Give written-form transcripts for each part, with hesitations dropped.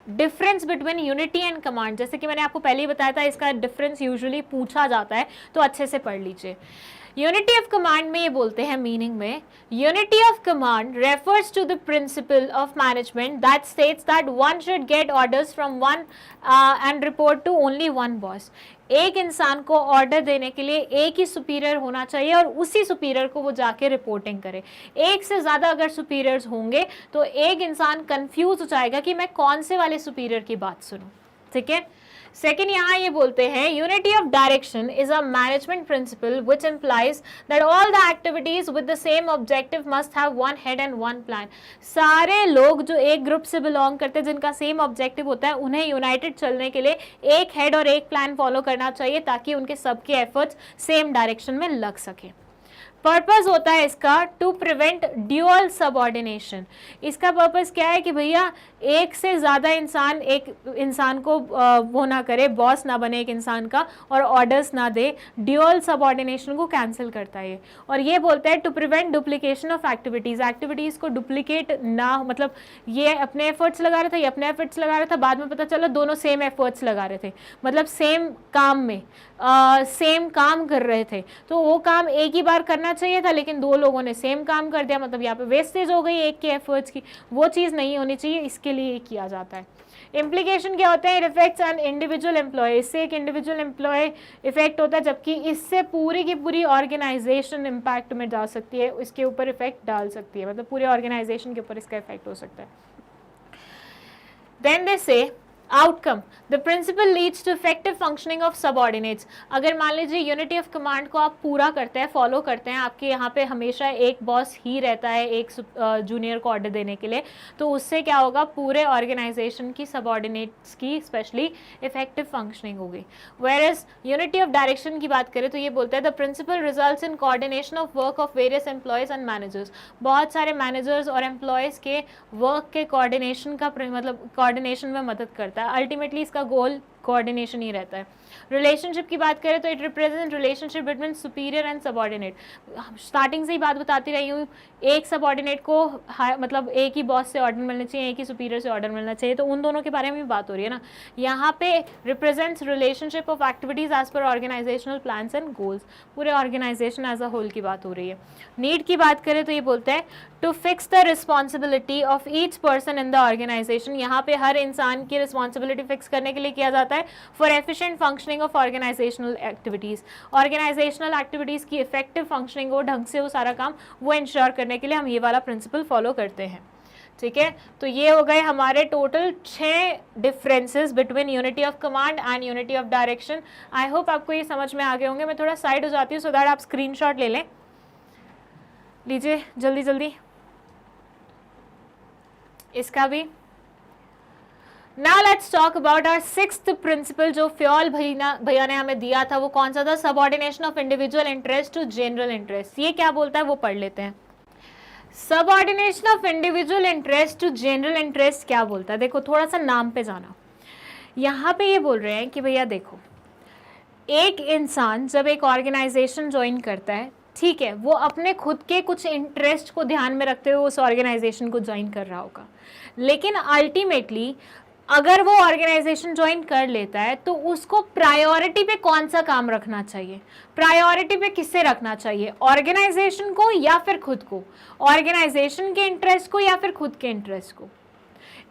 Difference between unity and command, जैसे कि मैंने आपको पहले ही बताया था, इसका डिफरेंस यूजुअली पूछा जाता है, तो अच्छे से पढ़ लीजिए। यूनिटी ऑफ कमांड में ये बोलते हैं मीनिंग में, unity of command refers to the principle of management that states that one should get orders from one and report to only one boss. एक इंसान को ऑर्डर देने के लिए एक ही सुपीरियर होना चाहिए और उसी सुपीरियर को वो जाके रिपोर्टिंग करे। एक से ज़्यादा अगर सुपीरियर्स होंगे तो एक इंसान कंफ्यूज हो जाएगा कि मैं कौन से वाले सुपीरियर की बात सुनूं। ठीक है। सेकेंड यहाँ ये बोलते हैं unity of direction is a management principal which implies that all the activities with the same objective must have one head and one plan. सारे लोग जो एक ग्रुप से बिलोंग करते हैं, जिनका सेम ऑब्जेक्टिव होता है, उन्हें यूनाइटेड चलने के लिए एक हेड और एक प्लान फॉलो करना चाहिए ताकि उनके सबके एफर्ट्स सेम डायरेक्शन में लग सके। पर्पस होता है इसका टू प्रिवेंट ड्यूअल सबऑर्डिनेशन। इसका पर्पस क्या है कि भैया एक से ज़्यादा इंसान एक इंसान को वो ना करे, बॉस ना बने एक इंसान का और ऑर्डर्स ना दे। ड्यूअल सबऑर्डिनेशन को कैंसिल करता है ये। और ये बोलता है to prevent duplication of activities, activities को डुप्लीकेट ना, मतलब ये अपने एफर्ट्स लगा रहा था, ये अपने एफर्ट्स लगा रहा था, बाद में पता चला दोनों सेम एफर्ट्स लगा रहे थे, मतलब सेम काम में सेम काम कर रहे थे, तो वो काम एक ही बार करना चाहिए था लेकिन दो लोगों ने सेम काम कर दिया, मतलब यहाँ पे वेस्टेज हो गई एक के एफर्ट्स की। वो चीज़ नहीं होनी चाहिए, इसके लिए किया जाता है। इम्प्लीकेशन क्या होता है? It affects an individual employee, इससे एक इंडिविजुअल एम्प्लॉय इफेक्ट होता है, जबकि इससे पूरी की पूरी ऑर्गेनाइजेशन इम्पैक्ट में जा सकती है, इसके ऊपर इफेक्ट डाल सकती है, मतलब पूरे ऑर्गेनाइजेशन के ऊपर इसका इफेक्ट हो सकता है। Then they say outcome the principle leads to effective functioning of subordinates. अगर मान लीजिए यूनिटी ऑफ कमांड को आप पूरा करते हैं, फॉलो करते हैं, आपके यहाँ पे हमेशा एक बॉस ही रहता है एक जूनियर को ऑर्डर देने के लिए, तो उससे क्या होगा, पूरे ऑर्गेनाइजेशन की सबऑर्डिनेट्स की स्पेशली इफेक्टिव फंक्शनिंग होगी। Whereas unity of direction की बात करें तो ये बोलता है the principle results in coordination of work of various employees and managers. बहुत सारे मैनेजर्स और एम्प्लॉयज के वर्क के कोऑर्डिनेशन का मतलब कोऑर्डिनेशन में मदद करता है। अल्टीमेटली इसका गोल कोऑर्डिनेशन ही रहता है। रिलेशनशिप की बात करें तो it represent relationship between superior and subordinate. Starting से ही बात बताती रही हूँ, एक सबऑर्डिनेट को मतलब एक ही बॉस से ऑर्डर मिलना चाहिए, एक ही सुपीरियर से ऑर्डर मिलना चाहिए, तो उन दोनों के बारे में भी बात हो रही है ना। यहाँ पे represents relationship of activities as per organisational plans and goals, पूरे ऑर्गेनाइजेशन एज अ होल की बात हो रही है। नीड की बात करें तो ये बोलते हैं to fix the responsibility of each person in the organisation. यहाँ पे हर इंसान की रिस्पॉन्सिबिलिटी फिक्स करने के लिए किया जाता है for efficient functioning of organisational activities. Organisational activities की इफेक्टिव फंक्शनिंग हो, ढंग से वो सारा काम वो इंश्योर करने के लिए हम ये वाला प्रिंसिपल फॉलो करते हैं। ठीक है, तो ये हो गए हमारे total 6 differences between unity of command and unity of direction. I hope आपको ये समझ में आ गए होंगे। मैं थोड़ा साइड हो जाती हूँ सो दैट आप स्क्रीनशॉट ले लें, लीजिए जल्दी जल्दी इसका भी। Now let's talk about our 6th principle जो फ्योल भैया ने हमें दिया था, वो कौन सा था? Subordination of individual interest to general interest. ये क्या बोलता है वो पढ़ लेते हैं। Subordination of individual interest to general interest क्या बोलता है? देखो थोड़ा सा नाम पे जाना। यहाँ पे ये बोल रहे हैं कि भैया देखो, एक इंसान जब एक ऑर्गेनाइजेशन ज्वाइन करता है, ठीक है, वो अपने खुद के कुछ इंटरेस्ट को ध्यान में रखते हुए उस ऑर्गेनाइजेशन को ज्वाइन कर रहा होगा, लेकिन अल्टीमेटली अगर वो ऑर्गेनाइजेशन ज्वाइन कर लेता है तो उसको प्रायोरिटी पे कौन सा काम रखना चाहिए? प्रायोरिटी पे किससे रखना चाहिए? ऑर्गेनाइजेशन को या फिर खुद को? ऑर्गेनाइजेशन के इंटरेस्ट को या फिर खुद के इंटरेस्ट को?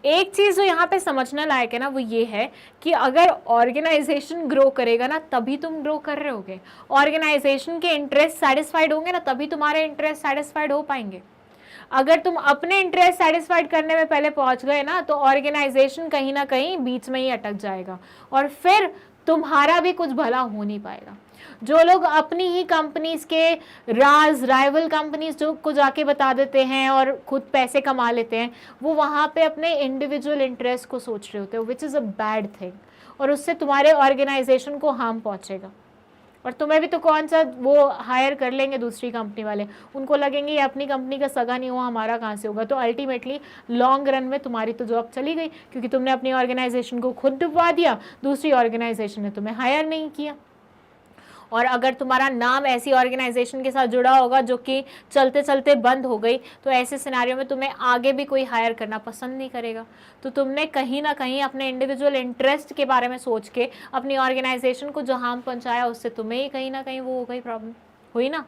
एक चीज़ जो यहाँ पे समझना लायक है ना, वो ये है कि अगर ऑर्गेनाइजेशन ग्रो करेगा ना तभी तुम ग्रो कर रहे होगे। ऑर्गेनाइजेशन के इंटरेस्ट सेटिस्फाइड होंगे ना तभी तुम्हारे इंटरेस्ट सेटिस्फाइड हो पाएंगे। अगर तुम अपने इंटरेस्ट सेटिस्फाइड करने में पहले पहुंच गए ना तो ऑर्गेनाइजेशन कहीं ना कहीं बीच में ही अटक जाएगा और फिर तुम्हारा भी कुछ भला हो नहीं पाएगा। जो लोग अपनी ही कंपनीज के राज, राइवल कंपनीज जो को जाके बता देते हैं और खुद पैसे कमा लेते हैं, वो वहाँ पे अपने इंडिविजुअल इंटरेस्ट को सोच रहे होते हैं, which is a bad thing, और उससे तुम्हारे ऑर्गेनाइजेशन को हार्म पहुँचेगा। और तुम्हें भी तो कौन सा वो हायर कर लेंगे दूसरी कंपनी वाले, उनको लगेंगे ये अपनी कंपनी का सगा नहीं हुआ, हमारा कहाँ से होगा। तो अल्टीमेटली लॉन्ग रन में तुम्हारी तो जॉब चली गई, क्योंकि तुमने अपनी ऑर्गेनाइजेशन को खुद डुबवा दिया, दूसरी ऑर्गेनाइजेशन ने तुम्हें हायर नहीं किया। और अगर तुम्हारा नाम ऐसी ऑर्गेनाइजेशन के साथ जुड़ा होगा जो कि चलते चलते बंद हो गई, तो ऐसे सिनेरियो में तुम्हें आगे भी कोई हायर करना पसंद नहीं करेगा। तो तुमने कहीं ना कहीं अपने इंडिविजुअल इंटरेस्ट के बारे में सोच के अपनी ऑर्गेनाइजेशन को जो हार्म पहुंचाया, उससे तुम्हें ही कहीं ना कहीं वो हो गई, प्रॉब्लम हुई ना।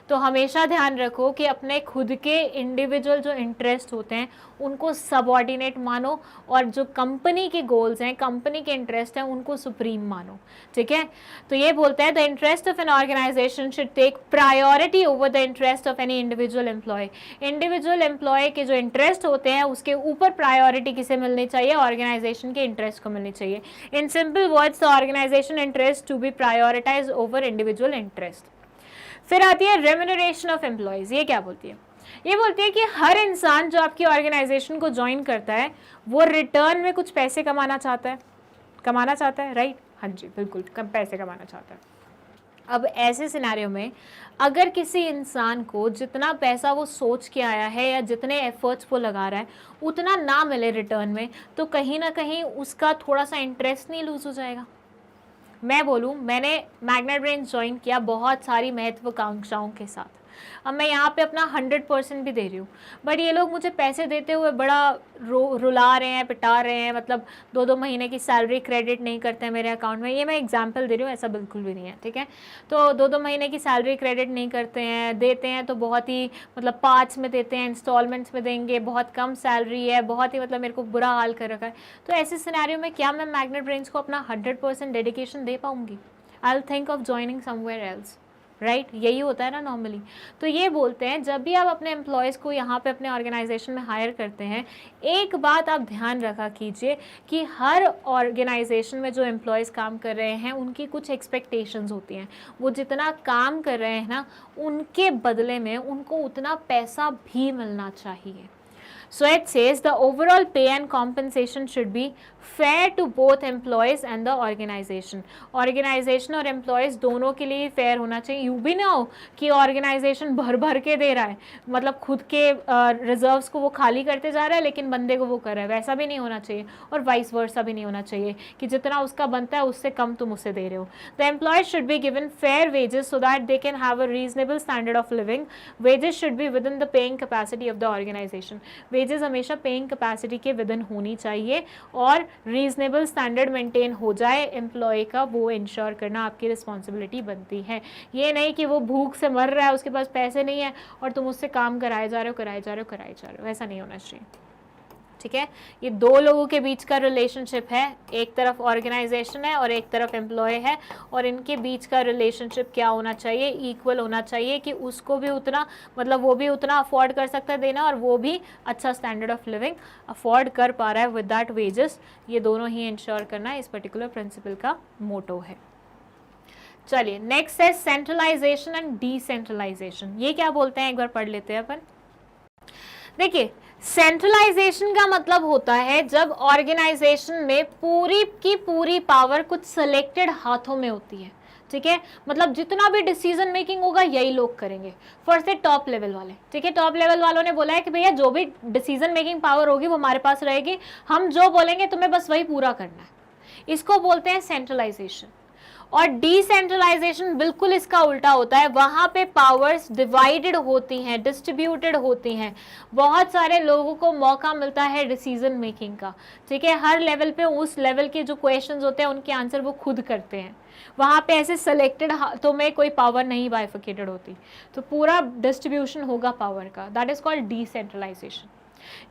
तो हमेशा ध्यान रखो कि अपने खुद के इंडिविजुअल जो इंटरेस्ट होते हैं उनको सबऑर्डिनेट मानो, और जो कंपनी के गोल्स हैं, कंपनी के इंटरेस्ट हैं, उनको सुप्रीम मानो, ठीक है। तो ये बोलते हैं the interest of an organisation should take priority over the interest of any individual employee. Individual employee के जो इंटरेस्ट होते हैं उसके ऊपर प्रायोरिटी किसे मिलनी चाहिए, ऑर्गेनाइजेशन के इंटरेस्ट को मिलनी चाहिए। In simple words, the organisation interest to be prioritise over individual interest. फिर आती है रेम्यूनरेशन ऑफ एम्प्लॉयज। ये क्या बोलती है? ये बोलती है कि हर इंसान जो आपकी ऑर्गेनाइजेशन को ज्वाइन करता है वो रिटर्न में कुछ पैसे कमाना चाहता है, राइट? हाँ जी, बिल्कुल, कम पैसे कमाना चाहता है। अब ऐसे सिनेरियो में अगर किसी इंसान को जितना पैसा वो सोच के आया है या जितने एफर्ट्स वो लगा रहा है उतना ना मिले रिटर्न में, तो कहीं ना कहीं उसका थोड़ा सा इंटरेस्ट नहीं लूज हो जाएगा। मैं बोलूँ, मैंने मैग्नेट ब्रेन्स ज्वाइन किया बहुत सारी महत्वाकांक्षाओं के साथ। अब मैं यहाँ पे अपना 100% भी दे रही हूँ, बट ये लोग मुझे पैसे देते हुए बड़ा रुला रहे हैं, पिटा रहे हैं, मतलब 2-2 महीने की सैलरी क्रेडिट नहीं करते हैं मेरे अकाउंट में। ये मैं एग्जांपल दे रही हूँ, ऐसा बिल्कुल भी नहीं है, ठीक है। तो 2-2 महीने की सैलरी क्रेडिट नहीं करते हैं, देते हैं तो बहुत ही मतलब पार्ट्स में देते हैं, इंस्टॉलमेंट्स में देंगे, बहुत कम सैलरी है, बहुत ही मतलब मेरे को बुरा हाल कर रखा है। तो ऐसे सिनेरियो में क्या मैं मैग्नेट ब्रेन्स को अपना 100% डेडिकेशन दे पाऊँगी? I will think of joining somewhere else, right? यही होता है ना नॉर्मली। तो ये बोलते हैं जब भी आप अपने एम्प्लॉयज़ को यहाँ पे अपने ऑर्गेनाइजेशन में हायर करते हैं, एक बात आप ध्यान रखा कीजिए कि हर ऑर्गेनाइजेशन में जो एम्प्लॉयज़ काम कर रहे हैं उनकी कुछ एक्सपेक्टेशंस होती हैं। वो जितना काम कर रहे हैं ना, उनके बदले में उनको उतना पैसा भी मिलना चाहिए। So it says the overall pay and compensation should be fair to both employees and the organization. Organization और employees दोनों के लिए fair होना चाहिए। यू भी ना हो कि organization भर भर के दे रहा है, मतलब खुद के reserves को वो खाली करते जा रहा है लेकिन बंदे को वो कर रहा है, वैसा भी नहीं होना चाहिए। और vice versa भी नहीं होना चाहिए कि जितना उसका बनता है उससे कम तुम उसे दे रहे हो। The employees should be given fair wages so that they can have a reasonable standard of living. Wages should be within the paying capacity of the organization. Wages हमेशा पेइंग कैपेसिटी के विदिन होनी चाहिए और reasonable standard maintain हो जाए employ का, वो ensure करना आपकी रिस्पॉन्सिबिलिटी बनती है। ये नहीं कि वो भूख से मर रहा है, उसके पास पैसे नहीं है और तुम उससे काम कराए जा रहे हो, ऐसा नहीं होना चाहिए, ठीक है। ये दो लोगों के बीच का रिलेशनशिप है, एक तरफ ऑर्गेनाइजेशन है और एक तरफ एम्प्लॉय है, और इनके बीच का रिलेशनशिप क्या होना चाहिए? इक्वल होना चाहिए कि उसको भी उतना, मतलब वो भी उतना अफोर्ड कर सकता है देना और वो भी अच्छा स्टैंडर्ड ऑफ लिविंग अफोर्ड कर पा रहा है विद दैट वेजेस। ये दोनों ही इंश्योर करना इस पर्टिकुलर प्रिंसिपल का मोटो है। चलिए नेक्स्ट है सेंट्रलाइजेशन एंड डिसेंट्रलाइजेशन। ये क्या बोलते हैं, एक बार पढ़ लेते हैं अपन। देखिए, सेंट्रलाइजेशन का मतलब होता है जब ऑर्गेनाइजेशन में पूरी की पूरी पावर कुछ सिलेक्टेड हाथों में होती है, ठीक है। मतलब जितना भी डिसीजन मेकिंग होगा यही लोग करेंगे, फर्स्ट है टॉप लेवल वाले, ठीक है। टॉप लेवल वालों ने बोला है कि भैया जो भी डिसीजन मेकिंग पावर होगी वो हमारे पास रहेगी, हम जो बोलेंगे तुम्हें बस वही पूरा करना है। इसको बोलते हैं सेंट्रलाइजेशन। और डिसेंट्रलाइजेशन बिल्कुल इसका उल्टा होता है, वहां पे पावर्स डिवाइडेड होती हैं, डिस्ट्रीब्यूटेड होती हैं, बहुत सारे लोगों को मौका मिलता है डिसीजन मेकिंग का, ठीक है। हर लेवल पे उस लेवल के जो क्वेश्चंस होते हैं उनके आंसर वो खुद करते हैं, वहां पे ऐसे सेलेक्टेड हाथों में कोई पावर नहीं बाइफिकेटेड होती, तो पूरा डिस्ट्रीब्यूशन होगा पावर का, दैट इज कॉल्ड डिसेंट्रलाइजेशन।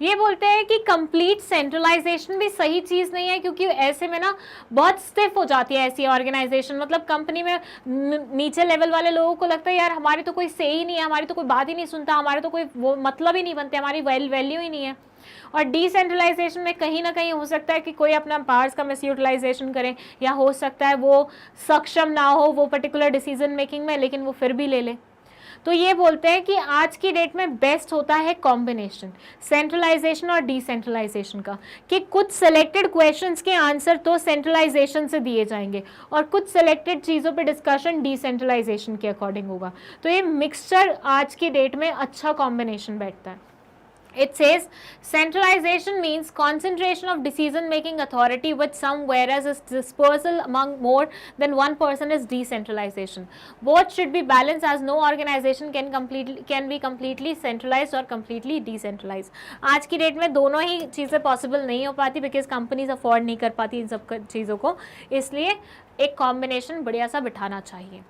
ये बोलते हैं कि कंप्लीट सेंट्रलाइजेशन भी सही चीज नहीं है, क्योंकि ऐसे में ना बहुत स्टिफ हो जाती है ऐसी ऑर्गेनाइजेशन। मतलब कंपनी में नीचे लेवल वाले लोगों को लगता है यार हमारी तो कोई से ही नहीं है, हमारी तो कोई बात ही नहीं सुनता, हमारे तो कोई वो मतलब ही नहीं बनते, हमारी वैल्यू ही नहीं है। और डिसेंट्रलाइजेशन में कहीं ना कहीं हो सकता है कि कोई अपना पावर्स का मिस यूटिलाइजेशन करे, या हो सकता है वो सक्षम ना हो वो पर्टिकुलर डिसीजन मेकिंग में, लेकिन वो फिर भी ले ले। तो ये बोलते हैं कि आज की डेट में बेस्ट होता है कॉम्बिनेशन सेंट्रलाइजेशन और डिसेंट्रलाइजेशन का, कि कुछ सेलेक्टेड क्वेश्चंस के आंसर तो सेंट्रलाइजेशन से दिए जाएंगे और कुछ सेलेक्टेड चीज़ों पे डिस्कशन डिसेंट्रलाइजेशन के अकॉर्डिंग होगा। तो ये मिक्सचर आज की डेट में अच्छा कॉम्बिनेशन बैठता है। It says centralization means concentration of decision making authority with some, whereas its dispersal among more than one person is decentralization. Both should be balanced as no organization can be completely centralized or completely decentralized. आज की date में दोनों ही चीज़ें possible नहीं हो पाती because companies afford नहीं कर पाती इन सब चीज़ों को, इसलिए एक कॉम्बिनेशन बढ़िया सा बिठाना चाहिए।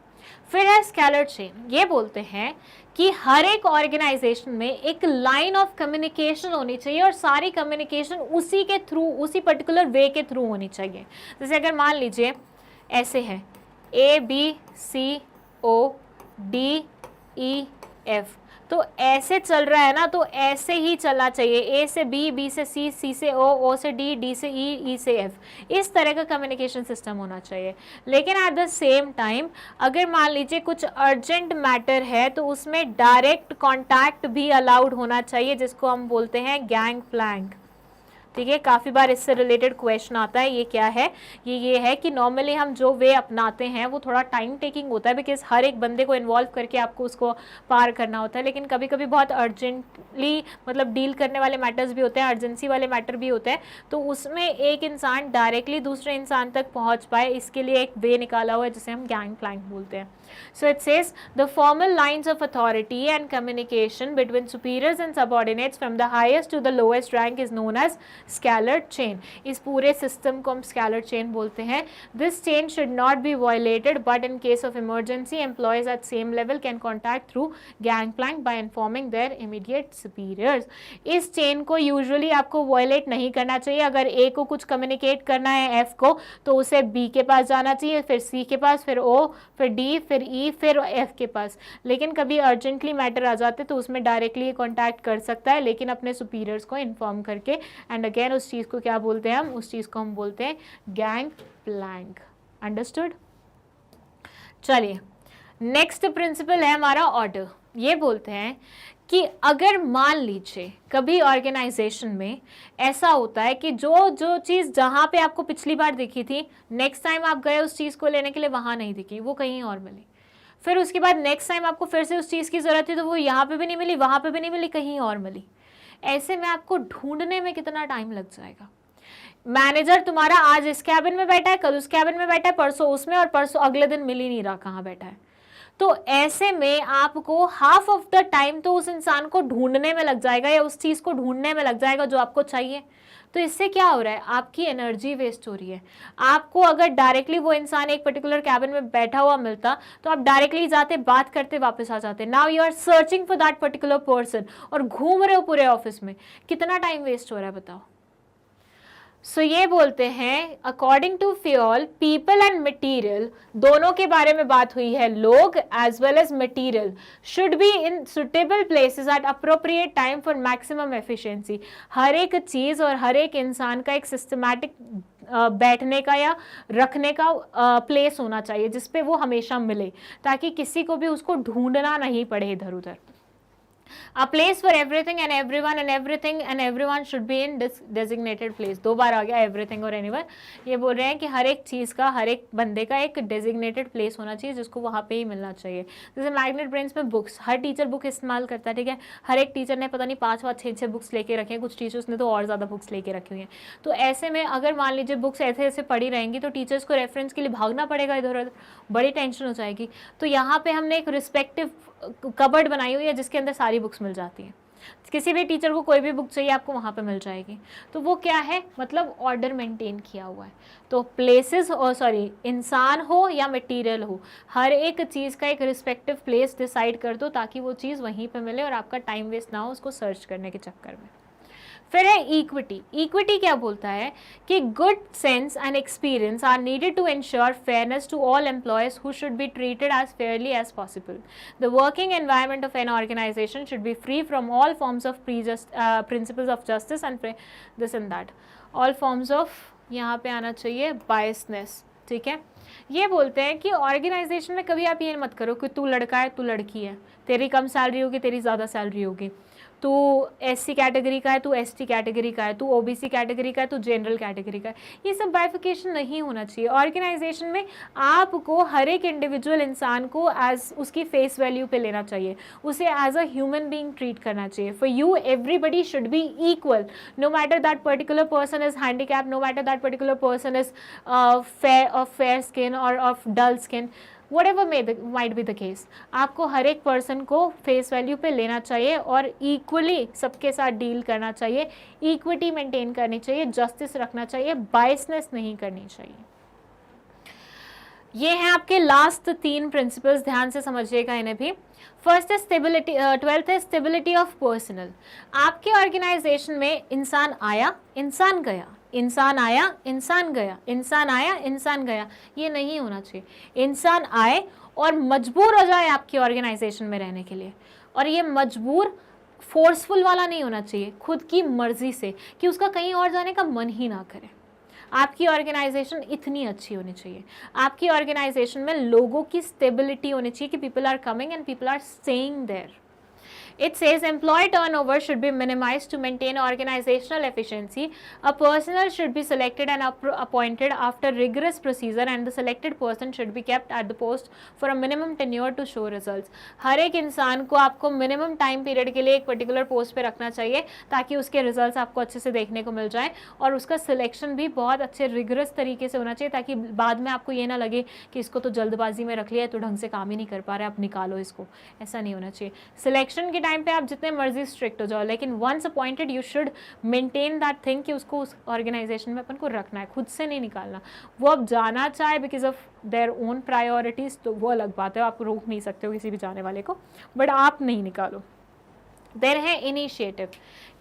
फिर है स्केलर चेन। ये बोलते हैं कि हर एक ऑर्गेनाइजेशन में एक लाइन ऑफ कम्युनिकेशन होनी चाहिए और सारी कम्युनिकेशन उसी के थ्रू, उसी पर्टिकुलर वे के थ्रू होनी चाहिए। जैसे अगर मान लीजिए ऐसे है ABCODEF, तो ऐसे चल रहा है ना, तो ऐसे ही चलना चाहिए, A से B, B से C, C से O, O से D, D से E, E से F, इस तरह का कम्युनिकेशन सिस्टम होना चाहिए। लेकिन एट द सेम टाइम अगर मान लीजिए कुछ अर्जेंट मैटर है तो उसमें डायरेक्ट कॉन्टैक्ट भी अलाउड होना चाहिए, जिसको हम बोलते हैं गैंग प्लैंक। ठीक है, काफ़ी बार इससे रिलेटेड क्वेश्चन आता है। ये क्या है? ये है कि नॉर्मली हम जो वे अपनाते हैं वो थोड़ा टाइम टेकिंग होता है बिकॉज हर एक बंदे को इन्वॉल्व करके आपको उसको पार करना होता है, लेकिन कभी कभी बहुत अर्जेंटली मतलब डील करने वाले मैटर्स भी होते हैं, अर्जेंसी वाले मैटर भी होते हैं, तो उसमें एक इंसान डायरेक्टली दूसरे इंसान तक पहुँच पाए, इसके लिए एक वे निकाला हुआ है जिसे हम गैंग प्लैंक बोलते हैं। So it says the formal lines of authority and communication between superiors and subordinates from the highest to the lowest rank is known as scalar chain. इस पूरे सिस्टम को हम scalar chain बोलते हैं। This chain should not be violated, but in case of emergency, employees at same level can contact through gangplank by informing their immediate superiors. इस chain को usually आपको violate नहीं करना चाहिए। अगर A को कुछ communicate करना है F को, तो उसे B के पास जाना चाहिए, फिर C के पास, फिर O, फिर D, फिर E, फिर F के पास। लेकिन कभी अर्जेंटली मैटर आ जाते तो उसमें डायरेक्टली कॉन्टैक्ट कर सकता है, लेकिन अपने सुपीरियर्स को इन्फॉर्म करके। एंड अगेन उस चीज़ को क्या बोलते हैं हम? उस चीज़ को हम बोलते हैं गैंग प्लैंक। अंडरस्टूड? चलिए, नेक्स्ट प्रिंसिपल है हमारा ऑर्डर। ये बोलते हैं कि अगर मान लीजिए कभी ऑर्गेनाइजेशन में ऐसा होता है कि जो चीज़ जहाँ पे आपको पिछली बार दिखी थी, नेक्स्ट टाइम आप गए उस चीज़ को लेने के लिए, वहाँ नहीं दिखी, वो कहीं और मिली। फिर उसके बाद नेक्स्ट टाइम आपको फिर से उस चीज़ की ज़रूरत थी तो वो यहाँ पे भी नहीं मिली, वहाँ पे भी नहीं मिली, कहीं और मिली। ऐसे में आपको ढूंढने में कितना टाइम लग जाएगा? मैनेजर तुम्हारा आज इस कैबिन में बैठा है, कल उस कैबिन में बैठा है, परसों उसमें, और परसों अगले दिन मिल ही नहीं रहा कहाँ बैठा है। तो ऐसे में आपको हाफ ऑफ द टाइम तो उस इंसान को ढूंढने में लग जाएगा या उस चीज़ को ढूंढने में लग जाएगा जो आपको चाहिए। तो इससे क्या हो रहा है? आपकी एनर्जी वेस्ट हो रही है। आपको अगर डायरेक्टली वो इंसान एक पर्टिकुलर कैबिन में बैठा हुआ मिलता तो आप डायरेक्टली जाते, बात करते, वापस आ जाते। Now you are searching for that particular person और घूम रहे हो पूरे ऑफिस में, कितना टाइम वेस्ट हो रहा है बताओ। सो ये बोलते हैं according to fuel, people and material, दोनों के बारे में बात हुई है, लोग as well as material should be in suitable places at appropriate time for maximum efficiency. हर एक चीज़ और हर एक इंसान का एक सिस्टमैटिक बैठने का या रखने का प्लेस होना चाहिए जिसपे वो हमेशा मिले, ताकि किसी को भी उसको ढूंढना नहीं पड़े इधर उधर। A place for everything and everyone and everything and everyone should be in designated place। दो बार आ गया everything और anyone। ये बोल रहे हैं कि हर एक चीज़ का, हर एक बंदे का एक designated place होना चाहिए जिसको वहाँ पे ही मिलना चाहिए। जैसे मैग्नेट ब्रेन्स में बुक्स, हर टीचर बुक इस्तेमाल करता है, ठीक है। हर एक टीचर ने पता नहीं 5-6 बुक्स लेके रखे हैं, कुछ टीचर्स ने तो और ज़्यादा बुक्स लेके रखी हुई हैं। तो ऐसे में अगर मान लीजिए बुक्स ऐसे ऐसे पड़ी रहेंगी तो टीचर्स को रेफरेंस के लिए भागना पड़ेगा इधर उधर, बड़ी टेंशन हो जाएगी। तो यहाँ पे हमने एक रिस्पेक्टिव कबर्ड बनाई हुई है जिसके अंदर सारी बुक्स मिल जाती हैं। किसी भी टीचर को कोई भी बुक चाहिए आपको वहाँ पे मिल जाएगी। तो वो क्या है? मतलब ऑर्डर मेंटेन किया हुआ है। तो प्लेसेस और इंसान हो या मटेरियल हो, हर एक चीज़ का एक रिस्पेक्टिव प्लेस डिसाइड कर दो ताकि वो चीज़ वहीं पे मिले और आपका टाइम वेस्ट ना हो उसको सर्च करने के चक्कर में। फिर है इक्विटी। इक्विटी क्या बोलता है कि good sense and experience are needed to ensure fairness to all employees who should be treated as fairly as possible. The working environment of an organisation should be free from all forms of principles of justice and this and that. All forms of, यहाँ पे आना चाहिए biasness, ठीक है। ये बोलते हैं कि ऑर्गेनाइजेशन में कभी आप ये मत करो कि तू लड़का है तू लड़की है, तेरी कम सैलरी होगी तेरी ज़्यादा सैलरी होगी, तू SC कैटेगरी का है, तू ST कैटेगरी का है, तू OBC कैटेगरी का है, तू जनरल कैटेगरी का है। ये सब बाइफिकेशन नहीं होना चाहिए। ऑर्गेनाइजेशन में आपको हर एक इंडिविजुअल इंसान को एज उसकी फेस वैल्यू पे लेना चाहिए, उसे as a human being treat करना चाहिए। For you everybody should be equal, no matter that particular person is handicap, no matter that particular person is fair skin or of dull skin, whatever might be the case, आपको हर एक person को face value पे लेना चाहिए और equally सबके साथ deal करना चाहिए, इक्विटी मेंटेन करनी चाहिए, जस्टिस रखना चाहिए, बायसनेस नहीं करनी चाहिए। ये हैं आपके लास्ट 3 प्रिंसिपल्स, ध्यान से समझिएगा इन्हें भी। फर्स्ट है स्टेबिलिटी, 12th है स्टेबिलिटी ऑफ पर्सनल। आपके ऑर्गेनाइजेशन में इंसान आया, इंसान गया, इंसान आया, इंसान गया, इंसान आया, इंसान गया, ये नहीं होना चाहिए। इंसान आए और मजबूर हो जाए आपकी ऑर्गेनाइजेशन में रहने के लिए, और ये मजबूर फोर्सफुल वाला नहीं होना चाहिए, खुद की मर्जी से, कि उसका कहीं और जाने का मन ही ना करे। आपकी ऑर्गेनाइजेशन इतनी अच्छी होनी चाहिए, आपकी ऑर्गेनाइजेशन में लोगों की स्टेबिलिटी होनी चाहिए कि people are coming and people are staying there. It says employee turnover should be minimized to maintain organizational efficiency. A personnel should be selected and appointed after rigorous procedure, and the selected person should be kept at the post for a minimum tenure to show results. हर एक इंसान को आपको minimum time period के लिए एक particular post पे रखना चाहिए ताकि उसके रिजल्ट्स आपको अच्छे से देखने को मिल जाए, और उसका सिलेक्शन भी बहुत अच्छे रिगरस तरीके से होना चाहिए ताकि बाद में आपको ये ना लगे कि इसको तो जल्दबाजी में रख लिया, तो ढंग से काम ही नहीं कर पा रहा है, अब निकालो इसको। ऐसा नहीं होना चाहिए। सिलेक्शन के टाइम पे आप जितने मर्जी स्ट्रिक्ट हो जाओ, लेकिन once appointed you should maintain that thing कि उसको उस ऑर्गेनाइजेशन में अपन को रखना है, खुद से नहीं निकालना। वो अब जाना चाहे because of their own priorities तो वो अलग बात है, आप रोक नहीं सकते हो किसी भी जाने वाले को, बट आप नहीं निकालो। देयर है इनिशिएटिव।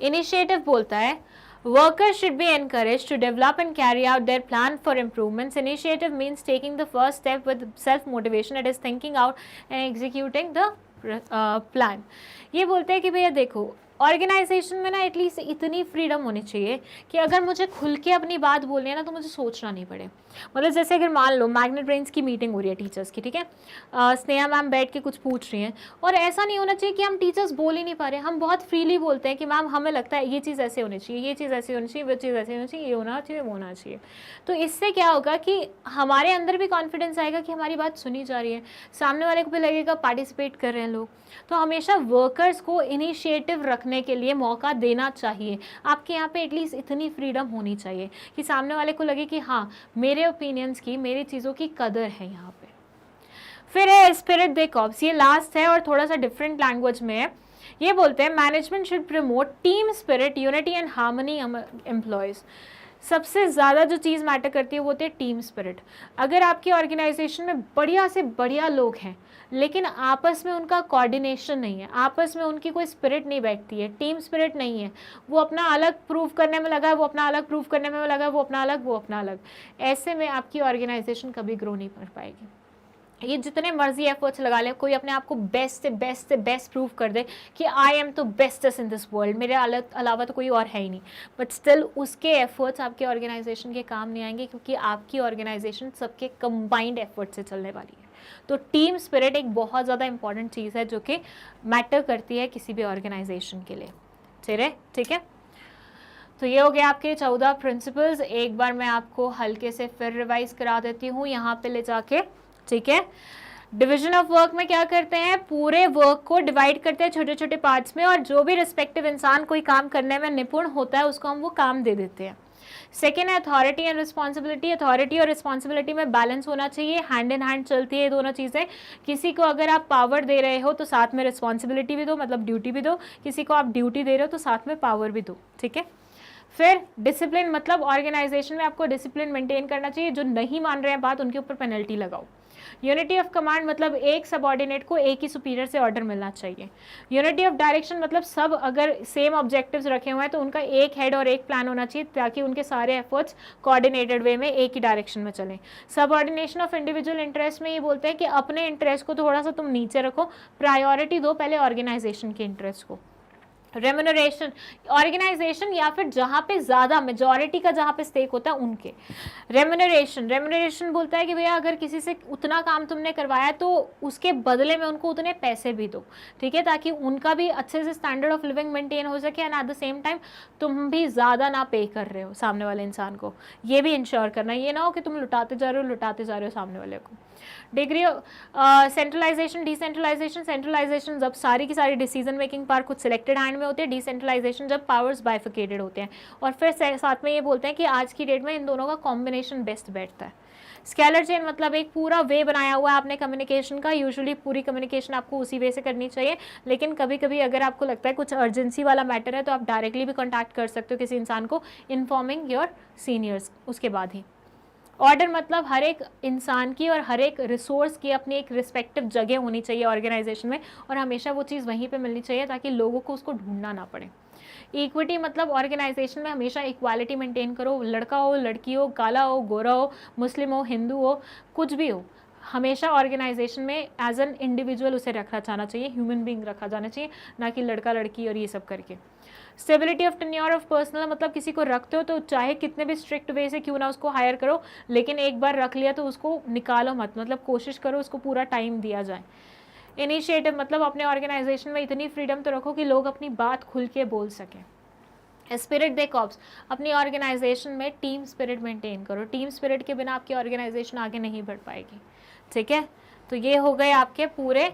इनिशिएटिव बोलता है workers should be encouraged to develop and carry out their plan for improvements. Initiative means taking the first step with self motivation, it is thinking out and executing the plan. ये बोलते हैं कि भैया देखो, organisation में ना at least इतनी freedom होनी चाहिए कि अगर मुझे खुल के अपनी बात बोलनी है ना तो मुझे सोचना नहीं पड़े। मतलब जैसे अगर मान लो मैग्नेट ब्रेन्स की मीटिंग हो रही है टीचर्स की, ठीक है, स्नेहा मैम बैठ के कुछ पूछ रही हैं, और ऐसा नहीं होना चाहिए कि हम टीचर्स बोल ही नहीं पा रहे, हम बहुत फ्रीली बोलते हैं कि मैम हमें लगता है ये चीज़ ऐसे होनी चाहिए, ये चीज़ ऐसे होनी चाहिए, वो चीज़ ऐसे होनी चाहिए, ये होना चाहिए, वो होना चाहिए। तो इससे क्या होगा कि हमारे अंदर भी कॉन्फिडेंस आएगा कि हमारी बात सुनी जा रही है, सामने वाले को भी लगेगा पार्टिसिपेट कर रहे हैं लोग। तो हमेशा वर्कर्स को इनिशिएटिव रखने के लिए मौका देना चाहिए। आपके यहाँ पे एटलीस्ट इतनी फ्रीडम होनी चाहिए कि सामने वाले को लगे कि हाँ मेरे ओपिनियंस की, मेरी चीज़ों की कदर है यहाँ पे। फिर है स्पिरिट दे कॉर्प्स, ये लास्ट है और थोड़ा सा डिफरेंट लैंग्वेज में है। ये बोलते हैं management should promote team spirit, unity and harmony among employees. सबसे ज़्यादा जो चीज़ मैटर करती है वो होती है टीम स्पिरिट। अगर आपकी ऑर्गेनाइजेशन में बढ़िया से बढ़िया लोग हैं लेकिन आपस में उनका कोऑर्डिनेशन नहीं है, आपस में उनकी कोई स्पिरिट नहीं बैठती है, टीम स्पिरिट नहीं है, वो अपना अलग प्रूव करने में लगा है, वो अपना अलग प्रूव करने में लगा है, वो अपना अलग, वो अपना अलग, ऐसे में आपकी ऑर्गेनाइजेशन कभी ग्रो नहीं कर पाएगी। ये जितने मर्जी एफर्ट्स लगा ले, कोई अपने आप को बेस्ट से बेस्ट से बेस्ट प्रूव कर दे कि आई एम तो बेस्टेस्ट इन दिस वर्ल्ड, मेरे अलावा तो कोई और है ही नहीं, बट स्टिल उसके एफर्ट्स आपके ऑर्गेनाइजेशन के काम नहीं आएंगे क्योंकि आपकी ऑर्गेनाइजेशन सबके कंबाइंड एफर्ट से चलने वाली है। तो टीम स्पिरिट एक बहुत ज़्यादा इंपॉर्टेंट चीज़ है जो कि मैटर करती है किसी भी ऑर्गेनाइजेशन के लिए। ठीक है, तो ये हो गया आपके 14 प्रिंसिपल्स। एक बार मैं आपको हल्के से फिर रिवाइज करा देती हूँ यहाँ पे ले जाके। ठीक है, डिवीजन ऑफ वर्क में क्या करते हैं, पूरे वर्क को डिवाइड करते हैं छोटे छोटे पार्ट्स में, और जो भी रिस्पेक्टिव इंसान कोई काम करने में निपुण होता है उसको हम वो काम दे देते हैं। सेकेंड है अथॉरिटी एंड रिस्पॉन्सिबिलिटी। अथॉरिटी और रिस्पॉन्सिबिलिटी में बैलेंस होना चाहिए, हैंड इन हैंड चलती है ये दोनों चीज़ें। किसी को अगर आप पावर दे रहे हो तो साथ में रिस्पॉन्सिबिलिटी भी दो, मतलब ड्यूटी भी दो, किसी को आप ड्यूटी दे रहे हो तो साथ में पावर भी दो। ठीक है, फिर डिसिप्लिन, मतलब ऑर्गेनाइजेशन में आपको डिसिप्लिन मेंटेन करना चाहिए, जो नहीं मान रहे हैं बात उनके ऊपर पेनल्टी लगाओ। यूनिटी ऑफ कमांड, मतलब एक सबऑर्डिनेट को एक ही सुपीरियर से ऑर्डर मिलना चाहिए। यूनिटी ऑफ डायरेक्शन, मतलब सब अगर सेम ऑब्जेक्टिव्स रखे हुए हैं तो उनका एक हेड और एक प्लान होना चाहिए ताकि उनके सारे एफर्ट्स कोऑर्डिनेटेड वे में एक ही डायरेक्शन में चलें। सबऑर्डिनेशन ऑफ इंडिविजुअल इंटरेस्ट में ये बोलते हैं कि अपने इंटरेस्ट को थोड़ा सा तुम नीचे रखो, प्रायोरिटी दो पहले ऑर्गेनाइजेशन के इंटरेस्ट को। रेम्यूनरेशन, ऑर्गेनाइजेशन या फिर जहाँ पे ज़्यादा मेजॉरिटी का जहाँ पे स्टेक होता है उनके। रेम्यूनरेशन बोलता है कि भैया अगर किसी से उतना काम तुमने करवाया तो उसके बदले में उनको उतने पैसे भी दो, ठीक है, ताकि उनका भी अच्छे से स्टैंडर्ड ऑफ लिविंग मेंटेन हो सके and at the same time तुम भी ज़्यादा ना पे कर रहे हो सामने वाले इंसान को, ये भी इंश्योर करना। ये ना हो कि तुम लुटाते जा रहे हो सामने वाले को। Degree centralisation, decentralisation. सेंट्रलाइजेशन जब सारी की सारी डिसीजन मेकिंग पावर कुछ सिलेक्टेड हैंड में होती है, डिसेंट्रलाइजेशन जब पावर्स बाइफिकेटेड होते हैं। और फिर साथ में ये बोलते हैं कि आज की डेट में इन दोनों का कॉम्बिनेशन बेस्ट बैठता है। स्केलर चेन मतलब एक पूरा वे बनाया हुआ है आपने कम्युनिकेशन का, यूजुअली पूरी कम्युनिकेशन आपको उसी वे से करनी चाहिए, लेकिन कभी कभी अगर आपको लगता है कुछ अर्जेंसी वाला मैटर है तो आप डायरेक्टली भी कॉन्टैक्ट कर सकते हो किसी इंसान को, इन्फॉर्मिंग योर सीनियर्स उसके बाद ही। ऑर्डर मतलब हर एक इंसान की और हर एक रिसोर्स की अपनी एक रिस्पेक्टिव जगह होनी चाहिए ऑर्गेनाइजेशन में, और हमेशा वो चीज़ वहीं पे मिलनी चाहिए ताकि लोगों को उसको ढूंढना ना पड़े। इक्विटी मतलब ऑर्गेनाइजेशन में हमेशा इक्वालिटी मेंटेन करो, लड़का हो लड़की हो, काला हो गोरा हो, मुस्लिम हो हिंदू हो, कुछ भी हो, हमेशा ऑर्गेनाइजेशन में एज एन इंडिविजुअल उसे रखा जाना चाहिए, ह्यूमन बीइंग रखा जाना चाहिए, ना कि लड़का लड़की और ये सब करके। Stability of tenure of personal मतलब किसी को रखते हो तो चाहे कितने भी स्ट्रिक्ट वे से क्यों ना उसको हायर करो, लेकिन एक बार रख लिया तो उसको निकालो मत, मतलब कोशिश करो उसको पूरा टाइम दिया जाए। इनिशिएटिव मतलब अपने ऑर्गेनाइजेशन में इतनी फ्रीडम तो रखो कि लोग अपनी बात खुल के बोल सकें। स्पिरिट दे कॉप्स, अपनी ऑर्गेनाइजेशन में टीम स्पिरिट मेंटेन करो, टीम स्पिरिट के बिना आपकी ऑर्गेनाइजेशन आगे नहीं बढ़ पाएगी, ठीक है। तो ये हो गए आपके पूरे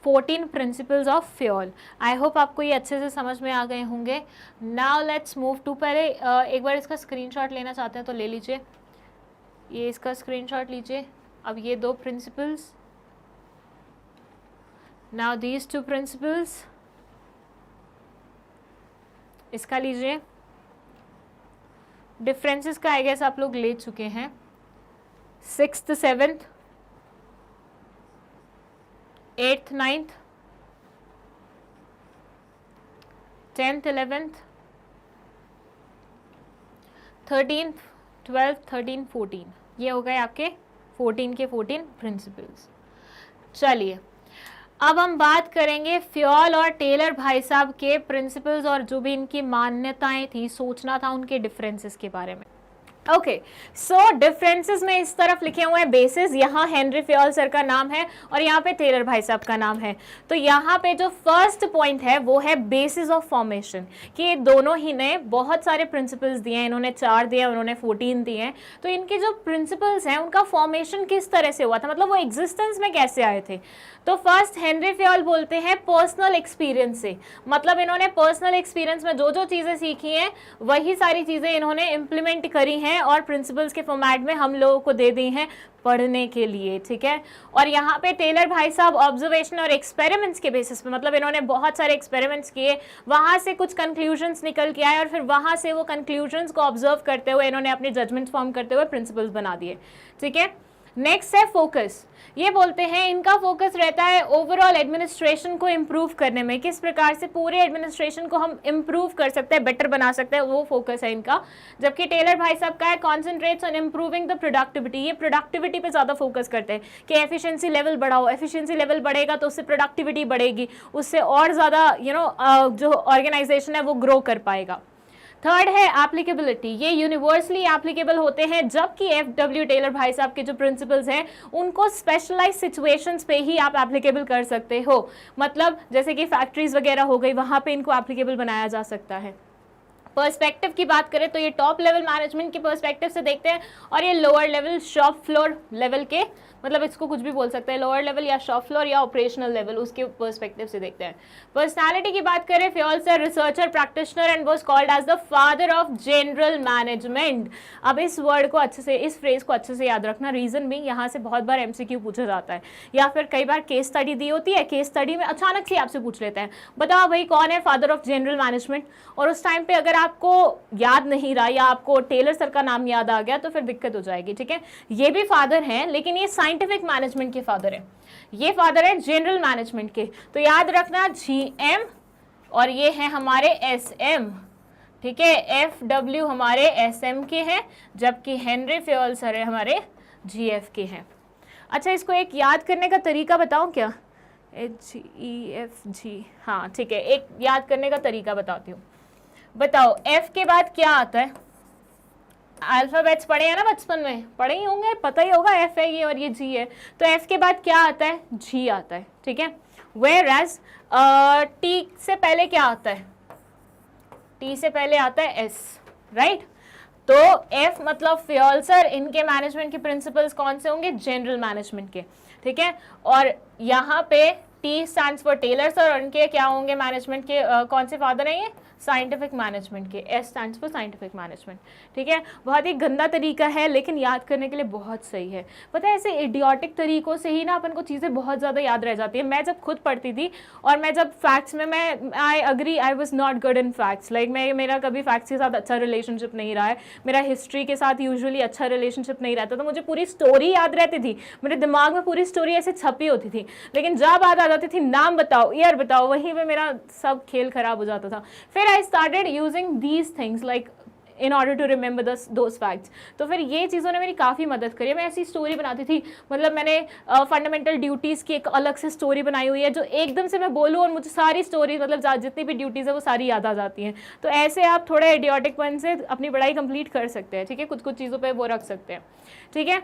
14 principles of fuel. I hope आपको ये अच्छे से समझ में आ गए होंगे। नाउ लेट्स मूव टू, पहले एक बार इसका स्क्रीनशॉट लेना चाहते हैं तो ले लीजिए, ये इसका स्क्रीनशॉट लीजिए। अब ये 2 प्रिंसिपल्स, नाउ दीज 2 प्रिंसिपल्स, इसका लीजिए। डिफरेंसेस का आई गेस आप लोग ले चुके हैं, 6th 7th 8th 9th 10th 11th 13th 12th 13 14, ये हो गए आपके 14 के 14 प्रिंसिपल्स। चलिए अब हम बात करेंगे फ्योल और टेलर भाई साहब के प्रिंसिपल्स और जो भी इनकी मान्यताएं थी, सोचना था उनके डिफरेंसेस के बारे में। ओके, सो डिफरेंसेस में इस तरफ लिखे हुए हैं बेसिस, यहाँ हेनरी फ्योल सर का नाम है और यहाँ पे टेलर भाई साहब का नाम है। तो यहाँ पे जो फर्स्ट पॉइंट है वो है बेसिस ऑफ फॉर्मेशन, कि ये दोनों ही ने बहुत सारे प्रिंसिपल्स दिए हैं, इन्होंने 4 दिए, उन्होंने 14 दिए हैं। तो इनके जो प्रिंसिपल्स हैं उनका फॉर्मेशन किस तरह से हुआ था, मतलब वो एग्जिस्टेंस में कैसे आए थे। तो फर्स्ट हेनरी फ्योल बोलते हैं पर्सनल एक्सपीरियंस से, मतलब इन्होंने पर्सनल एक्सपीरियंस में जो जो चीज़ें सीखी हैं वही सारी चीज़ें इन्होंने इम्प्लीमेंट करी हैं और प्रिंसिपल्स के फॉर्मेट में हम लोगों को दे दी हैं पढ़ने के लिए, ठीक है। और यहाँ पे टेलर भाई साहब ऑब्जर्वेशन और एक्सपेरिमेंट्स के बेसिस पे, मतलब इन्होंने बहुत सारे एक्सपेरिमेंट्स किए, वहाँ से कुछ कंक्लूजन्स निकल के आए और फिर वहाँ से वो कंक्लूजन्स को ऑब्जर्व करते हुए इन्होंने अपनी जजमेंट फॉर्म करते हुए प्रिंसिपल्स बना दिए, ठीक है। नेक्स्ट है फोकस, ये बोलते हैं इनका फोकस रहता है ओवरऑल एडमिनिस्ट्रेशन को इम्प्रूव करने में, किस प्रकार से पूरे एडमिनिस्ट्रेशन को हम इम्प्रूव कर सकते हैं, बेटर बना सकते हैं, वो फोकस है इनका। जबकि टेलर भाई साहब का है concentrates on improving the productivity, ये प्रोडक्टिविटी पे ज़्यादा फोकस करते हैं कि एफिशिएंसी लेवल बढ़ाओ, एफिशिएंसी लेवल बढ़ेगा तो उससे प्रोडक्टिविटी बढ़ेगी, उससे और ज़्यादा जो ऑर्गेनाइजेशन है वो ग्रो कर पाएगा। थर्ड है एप्लीकेबिलिटी, ये यूनिवर्सली एप्लीकेबल होते हैं, जबकि एफडब्ल्यू टेलर भाई साहब के जो प्रिंसिपल्स हैं उनको स्पेशलाइज सिचुएशंस पे ही आप एप्लीकेबल कर सकते हो, मतलब जैसे कि फैक्ट्रीज वगैरह हो गई, वहाँ पे इनको एप्लीकेबल बनाया जा सकता है। पर्सपेक्टिव की बात करें तो ये टॉप लेवल मैनेजमेंट के पर्सपेक्टिव से देखते हैं और ये lower level shop floor level के, मतलब इसको कुछ भी बोल सकते हैं, लोअर लेवल या शॉप फ्लोर या ऑपरेशनल लेवल, उसके पर्सपेक्टिव से देखते हैं। पर्सनालिटी की बात करें, Fayol sir researcher practitioner and was called as the father of general management. अब इस वर्ड को अच्छे से, इस फ्रेज को अच्छे से याद रखना, रीजन भी यहाँ से बहुत बार एमसीक्यू पूछा जाता है या फिर कई बार केस स्टडी दी होती है, केस स्टडी में अचानक से आपसे पूछ लेते हैं बताओ भाई कौन है फादर ऑफ जनरल मैनेजमेंट, और उस टाइम पे अगर आपको याद नहीं रहा या आपको टेलर सर का नाम याद आ गया तो फिर दिक्कत हो जाएगी, ठीक है। ये भी फादर हैं लेकिन ये साइंटिफिक मैनेजमेंट के फादर हैं, ये फादर है जनरल मैनेजमेंट के, तो याद रखना जीएम और ये है हमारे एसएम, ठीक है। एफडब्ल्यू हमारे एसएम के हैं जबकि हेनरी फ्योल सर हमारे जीएफ के हैं। अच्छा, इसको एक याद करने का तरीका बताऊं क्या, HGEFG, हाँ ठीक है, एक याद करने का तरीका बताती हूँ। बताओ F के बाद क्या आता है? अल्फाबेट्स पढ़े हैं ना बचपन में, पढ़े ही होंगे, पता ही होगा F है ये और ये G है। तो F के बाद क्या आता है? G आता है, ठीक है। Whereas T से पहले क्या आता है? T से पहले आता है S, राइट। तो F मतलब फ्यूल सर, इनके मैनेजमेंट के प्रिंसिपल्स कौन से होंगे? जनरल मैनेजमेंट के, ठीक है। और यहाँ पे T stands for Taylor sir, और इनके क्या होंगे मैनेजमेंट के? कौन से फादर हैं ये? साइंटिफिक मैनेजमेंट के। S stands for scientific management, ठीक है। बहुत ही गंदा तरीका है लेकिन याद करने के लिए बहुत सही है। पता है ऐसे इडियोटिक तरीकों से ही ना अपन को चीज़ें बहुत ज़्यादा याद रह जाती है। मैं जब खुद पढ़ती थी और मैं जब फैक्ट्स में, मैं I agree I was not good in facts, like मेरा कभी फैक्ट्स के साथ अच्छा रिलेशनशिप नहीं रहा है, मेरा हिस्ट्री के साथ यूजुअली अच्छा रिलेशनशिप नहीं रहता, तो मुझे पूरी स्टोरी याद रहती थी, मेरे दिमाग में पूरी स्टोरी ऐसे छपी होती थी, लेकिन जब बात आ जाती थी नाम बताओ, ईयर बताओ, वहीं पे मेरा सब खेल खराब हो जाता था। फिर I started using these things like in order to remember those facts. तो फिर ये चीज़ों ने मेरी काफ़ी मदद करी। मैं ऐसी स्टोरी बनाती थी, मतलब मैंने फंडामेंटल ड्यूटीज़ की एक अलग से स्टोरी बनाई हुई है, जो एकदम से मैं बोलूँ और मुझे सारी स्टोरी, मतलब जितनी भी ड्यूटीज़ है वो सारी याद आ जाती हैं। तो ऐसे आप थोड़ा इडियोटिकपन से अपनी पढ़ाई कंप्लीट कर सकते हैं, ठीक है, कुछ कुछ चीज़ों पर वो रख सकते हैं, ठीक है।